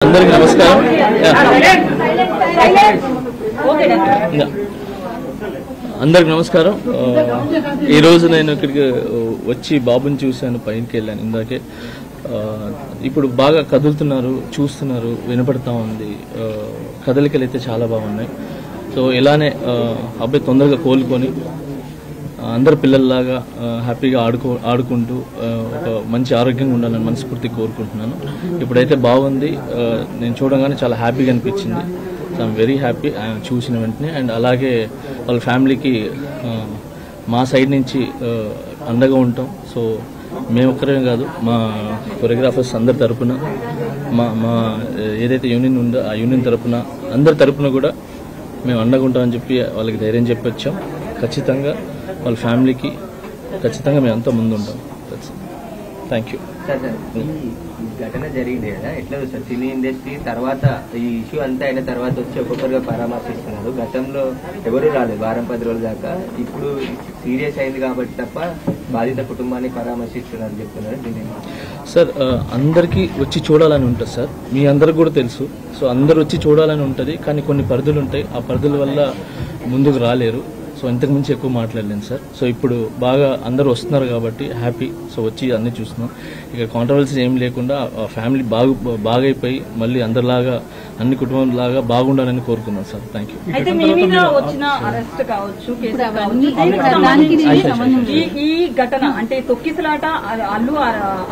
అందరికీ నమస్కారం. అందరికి నమస్కారం. ఈరోజు నేను ఇక్కడికి వచ్చి బాబుని చూశాను, పైకి వెళ్ళాను ఇందాకే. ఇప్పుడు బాగా కదులుతున్నారు, చూస్తున్నారు, వినపడతా ఉంది. కదలికలు అయితే చాలా బాగున్నాయి. సో ఇలానే అబ్బాయి తొందరగా కోలుకొని అందరు పిల్లల్లాగా హ్యాపీగా ఆడుకుంటూ ఒక మంచి ఆరోగ్యంగా ఉండాలని మనస్ఫూర్తిగా కోరుకుంటున్నాను. ఇప్పుడైతే బాగుంది. నేను చూడగానే చాలా హ్యాపీగా అనిపించింది. సో ఐఎమ్ వెరీ హ్యాపీ చూసిన వెంటనే. అండ్ అలాగే వాళ్ళ ఫ్యామిలీకి మా సైడ్ నుంచి అండగా ఉంటాం. సో మేము ఒక్కరే కాదు, మా కొరియోగ్రాఫర్స్ అందరి తరపున, మా ఏదైతే యూనియన్ ఉందో ఆ యూనియన్ తరపున, అందరి తరపున కూడా మేము అండగా ఉంటామని చెప్పి వాళ్ళకి ధైర్యం చెప్పి వచ్చాం. ఖచ్చితంగా వాళ్ళ ఫ్యామిలీకి ఖచ్చితంగా మేము అంతా ముందు ఉంటాం. Thank you. ఈ ఘటన జరిగింది కదా, ఎట్లా సార్ సినీ ఇండస్ట్రీ తర్వాత ఈ ఇష్యూ అంతా అయిన తర్వాత వచ్చి ఒక్కొక్కరుగా పరామర్శిస్తున్నారు. గతంలో ఎవరు రాలేదు వారం 10 రోజుల దాకా. ఇప్పుడు సీరియస్ అయింది కాబట్టి తప్ప బాధిత కుటుంబాన్ని పరామర్శిస్తున్నారు చెప్తున్నారు. సార్ అందరికీ వచ్చి చూడాలని ఉంటుంది సార్, మీ అందరికి కూడా తెలుసు. సో అందరు వచ్చి చూడాలని ఉంటుంది, కానీ కొన్ని పరిధులు ఉంటాయి. ఆ పరిధుల వల్ల ముందుకు రాలేరు. సో ఇంతకు మించి ఎక్కువ మాట్లాడలేను సార్. సో ఇప్పుడు బాగా అందరూ వస్తున్నారు కాబట్టి హ్యాపీ. సో వచ్చి అన్ని చూస్తున్నాం. ఇక కాంట్రవర్సీ ఏం లేకుండా ఫ్యామిలీ బాగైపోయి మళ్ళీ అందరిలాగా అన్ని కుటుంబంలాగా బాగుండాలని కోరుకున్నాం సార్. Thank you. అయితే మీ మీద వచ్చిన అరెస్ట్ కావచ్చు, కేసు కావచ్చు, ఈ ఘటన అంటే తొక్కిసలాట అల్లు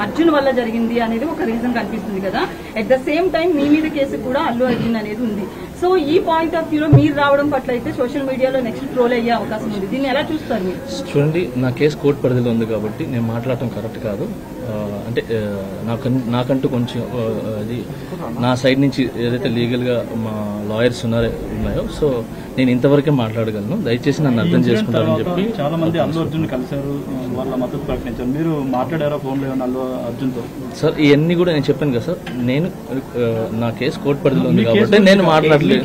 అర్జున్ వల్ల జరిగింది అనేది ఒక రీజన్ కనిపిస్తుంది కదా. అట్ ద సేమ్ టైం మీ మీద కేసు కూడా అల్లు అర్జున్ అనేది ఉంది. సో ఈ పాయింట్ ఆఫ్ వ్యూలో మీరు రావడం పట్ల అయితే సోషల్ మీడియాలో నెక్స్ట్ ట్రోల్ అయ్యే అవకాశం ఉంది. దీన్ని ఎలా చూస్తారు మీరు? చూడండి, నా కేసు కోర్టు పరిధిలో ఉంది కాబట్టి నేను మాట్లాడటం కరెక్ట్ కాదు. అంటే నాకంటూ కొంచెం అది నా సైడ్ నుంచి ఏదైతే లీగల్గా మా లాయర్స్ ఉన్నాయో సో నేను ఇంతవరకే మాట్లాడగలను. దయచేసి నన్ను అర్థం చేసుకుంటారని చెప్పి. చాలా మంది అల్లు అర్జున్ కలిశారు, వాళ్ళ మద్దతు ప్రకటించారు. మీరు మాట్లాడారా ఫోన్లో అల్లు అర్జున్తో? సార్ ఇవన్నీ కూడా నేను చెప్పాను కదా సార్, నేను నా కేసు కోర్టు పరిధిలో ఉంది కాబట్టి నేను మాట్లాడలేదు.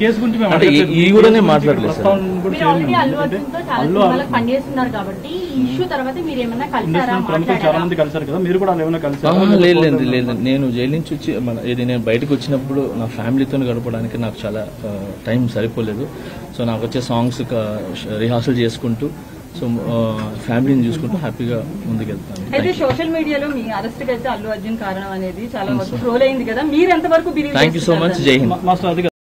అంటే ఈ కూడా నేను మాట్లాడలేదు సార్. చాలా మంది కలిసారు కదా, మీరు కూడా ఏమైనా కలిసారు? లేదు. నేను జైలు నుంచి వచ్చి నేను బయటకు వచ్చినప్పుడు నా ఫ్యామిలీతో గడపడానికి నాకు చాలా టైం సరిపోలేదు. సో నాకు వచ్చే సాంగ్స్ రిహార్సల్ చేసుకుంటూ సో ఫ్యామిలీని చూసుకుంటూ హ్యాపీగా ముందుకెళ్తాను. అయితే సోషల్ మీడియాలో మీ అరెస్ట్ అయితే అల్లు అర్జున్ కారణం అనేది చాలా వరకు ట్రోల్ అయింది కదా, మీరు ఎంతవరకు? Thank you so much. జై హింద్.